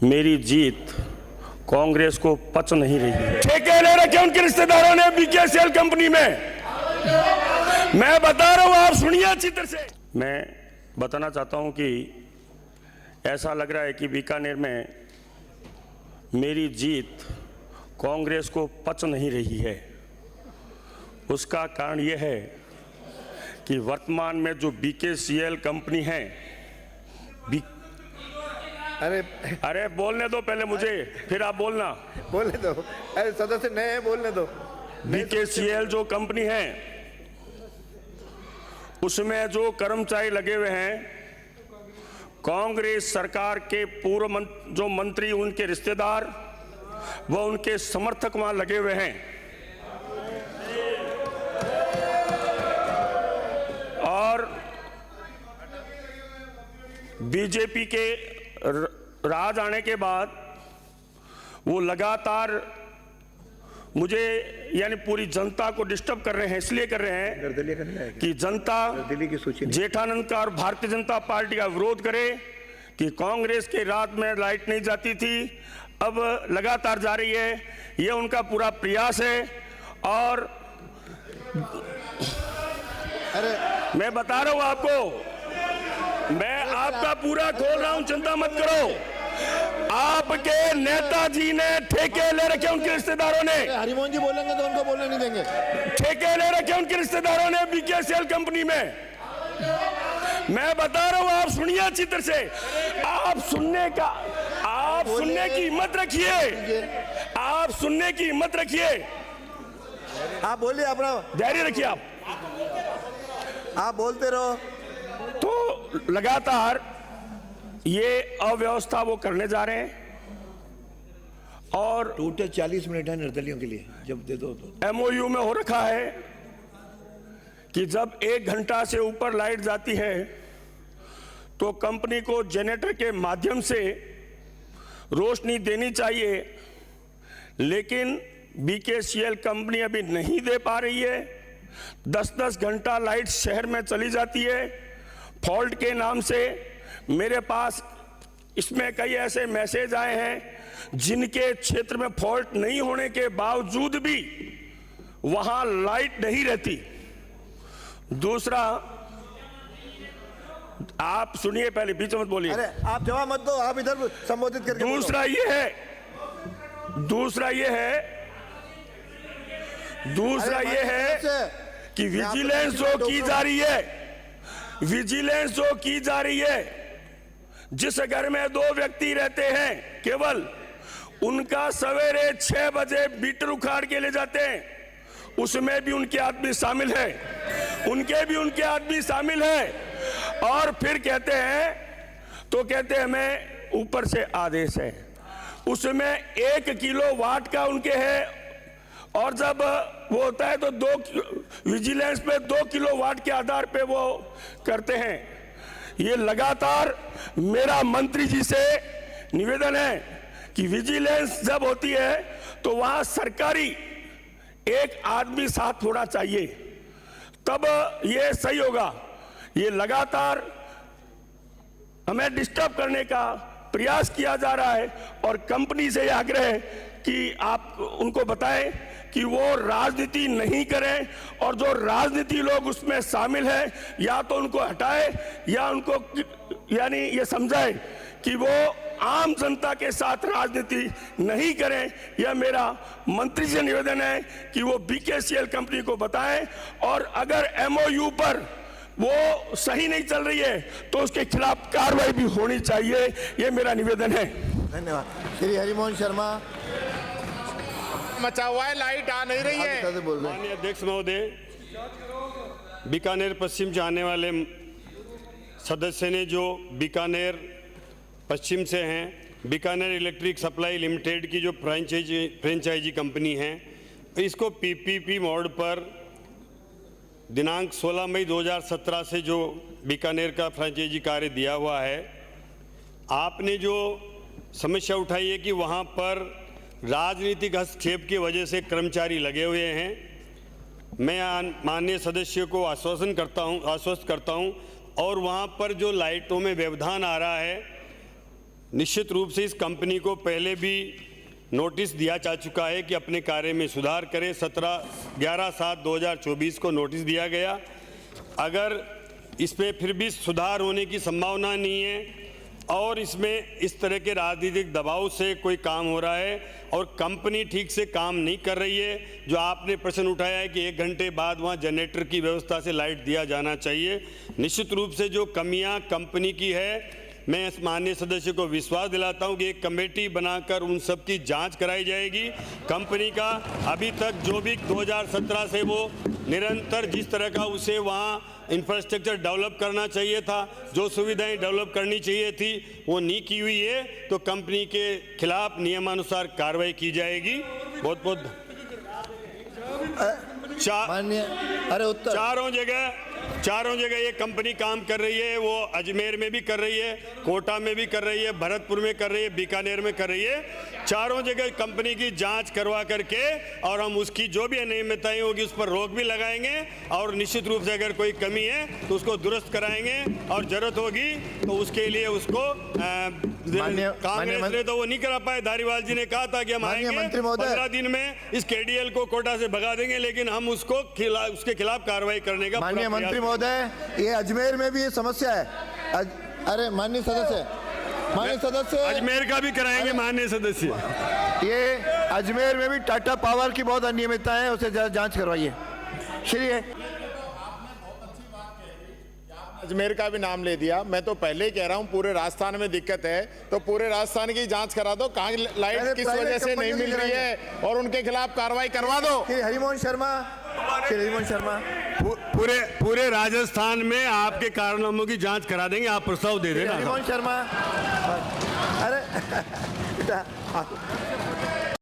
मेरी जीत कांग्रेस को पच नहीं रही है। ठेके ले रखे उनके रिश्तेदारों ने बीकेसीएल कंपनी में। मैं बता रहा हूं, आप सुनिए अच्छी तरह से। मैं बताना चाहता हूं कि ऐसा लग रहा है कि बीकानेर में मेरी जीत कांग्रेस को पच नहीं रही है। उसका कारण यह है कि वर्तमान में जो बीकेसीएल कंपनी है, अरे बोलने दो पहले मुझे, फिर आप बोलना। बोलने दो, अरे सदस्य नए हैं, बोलने दो। बीकेसीएल जो कंपनी है उसमें जो कर्मचारी लगे हुए हैं, कांग्रेस सरकार के पूर्व जो मंत्री, उनके रिश्तेदार व उनके समर्थक वहां लगे हुए हैं। और बीजेपी के राज आने के बाद वो लगातार मुझे यानी पूरी जनता को डिस्टर्ब कर रहे हैं। इसलिए कर रहे हैं कि जनता जेठानंद का और भारतीय जनता पार्टी का विरोध करे कि कांग्रेस के रात में लाइट नहीं जाती थी, अब लगातार जा रही है। ये उनका पूरा प्रयास है। और अरे मैं बता रहा हूं आपको, मैं आपका पूरा खोल रहा हूं, चिंता मत करो। आपके नेताजी ने ठेके ले रखे उनके रिश्तेदारों ने। हरिमोहन जी बोलेंगे तो उनको बोलने नहीं देंगे। ठेके ले रखे उनके रिश्तेदारों ने बीकेसीएल कंपनी में। मैं बता रहा हूं, आप सुनिए अच्छी तरह से। आप सुनने की हिम्मत रखिए, आप सुनने की हिम्मत रखिए। आप बोलिए, अपना धैर्य रखिए। आप बोलते रहो। तो लगातार ये अव्यवस्था वो करने जा रहे हैं। और टोटल 40 मिनट है निर्दलियों के लिए, जब दे दो तो। एमओयू में हो रखा है कि जब 1 घंटा से ऊपर लाइट जाती है तो कंपनी को जनरेटर के माध्यम से रोशनी देनी चाहिए, लेकिन बीकेसीएल कंपनी अभी नहीं दे पा रही है। 10-10 घंटा लाइट शहर में चली जाती है फॉल्ट के नाम से। मेरे पास इसमें कई ऐसे मैसेज आए हैं जिनके क्षेत्र में फॉल्ट नहीं होने के बावजूद भी वहां लाइट नहीं रहती। दूसरा, आप सुनिए पहले, बीच मत बोलिए। अरे आप जवाब मत दो, आप इधर संबोधित करके। दूसरा ये है कि विजिलेंस जो की जा रही है, विजिलेंस जो की जा रही है, जिस घर में 2 व्यक्ति रहते हैं केवल, उनका सवेरे 6 बजे मीटर उखाड़ के ले जाते हैं, उसमें भी उनके आदमी शामिल है, उनके आदमी शामिल है। और फिर कहते हैं हमें ऊपर से आदेश है, उसमें 1 किलोवाट का उनके है। और जब वो होता है तो 2 विजिलेंस पे 2 किलोवाट के आधार पे वो करते हैं। ये लगातार मेरा मंत्री जी से निवेदन है कि विजिलेंस जब होती है तो वहां सरकारी एक आदमी साथ होना चाहिए, तब ये सही होगा। ये लगातार हमें डिस्टर्ब करने का प्रयास किया जा रहा है। और कंपनी से यह आग्रह है कि आप उनको बताएं कि वो राजनीति नहीं करें, और जो राजनीति लोग उसमें शामिल हैं या तो उनको हटाए या उनको यानी ये समझाए कि वो आम जनता के साथ राजनीति नहीं करें। यह मेरा मंत्री से निवेदन है कि वो बीकेसीएल कंपनी को बताएं, और अगर एमओयू पर वो सही नहीं चल रही है तो उसके खिलाफ कार्रवाई भी होनी चाहिए। ये मेरा निवेदन है। धन्यवाद। श्री हरिमोहन शर्मा। मचा हुआ है, लाइट आ नहीं रही है। माननीय अध्यक्ष महोदय, बीकानेर पश्चिम से आने वाले सदस्य ने जो बीकानेर पश्चिम से हैं, बीकानेर इलेक्ट्रिक सप्लाई लिमिटेड की जो फ्रेंचाइजी कंपनी है, इसको पीपीपी मोड पर दिनांक 16 मई 2017 से जो बीकानेर का फ्रेंचाइजी कार्य दिया हुआ है, आपने जो समस्या उठाई है कि वहाँ पर राजनीतिक हस्तक्षेप की वजह से कर्मचारी लगे हुए हैं, मैं माननीय सदस्य को आश्वस्त करता हूं और वहाँ पर जो लाइटों में व्यवधान आ रहा है निश्चित रूप से इस कंपनी को पहले भी नोटिस दिया जा चुका है कि अपने कार्य में सुधार करे। 11/7/2024 को नोटिस दिया गया। अगर इसमें फिर भी सुधार होने की संभावना नहीं है और इसमें इस तरह के राजनीतिक दबाव से कोई काम हो रहा है और कंपनी ठीक से काम नहीं कर रही है, जो आपने प्रश्न उठाया है कि 1 घंटे बाद वहाँ जनरेटर की व्यवस्था से लाइट दिया जाना चाहिए, निश्चित रूप से जो कमियां कंपनी की है, मैं इस माननीय सदस्य को विश्वास दिलाता हूं कि एक कमेटी बनाकर उन सब की जांच कराई जाएगी। कंपनी का अभी तक जो भी 2017 से वो निरंतर जिस तरह का उसे वहाँ इंफ्रास्ट्रक्चर डेवलप करना चाहिए था, जो सुविधाएं डेवलप करनी चाहिए थी, वो नहीं की हुई है, तो कंपनी के खिलाफ नियमानुसार कार्रवाई की जाएगी। बहुत बहुत माननीय अरे उत्तर चारों जगह ये कंपनी काम कर रही है। वो अजमेर में भी कर रही है, कोटा में भी कर रही है, भरतपुर में कर रही है, बीकानेर में कर रही है। चारों जगह कंपनी की जांच करवा करके और हम उसकी जो भी अनियमितताएं होगी उस पर रोक भी लगाएंगे और निश्चित रूप से अगर कोई कमी है तो उसको दुरुस्त कराएंगे और जरूरत होगी तो उसके लिए उसको कांग्रेस ने तो वो नहीं करा पाए। धारीवाल जी ने कहा था कि हम आएंगे 15 दिन में इस केडीएल को कोटा से भगा देंगे, लेकिन हम उसको उसके खिलाफ कार्रवाई करने का माननीय मंत्री महोदय, ये अजमेर में भी ये समस्या है। अरे माननीय सदस्य अजमेर का भी कराएंगे माननीय सदस्य। ये अजमेर में भी टाटा पावर की बहुत अनियमितता है, उसे जांच करवाइए। श्री अजमेर का भी नाम ले दिया। मैं तो पहले ही कह रहा हूं पूरे राजस्थान में दिक्कत है तो पूरे राजस्थान की जांच करा दो, कहां लाइट किस वजह से नहीं मिल रही है और उनके खिलाफ कार्रवाई करवा दो। हरिमोहन शर्मा पूरे राजस्थान में आपके कारनामों की जांच करा देंगे, आप प्रस्ताव दे देना। हरिमोहन शर्मा अरे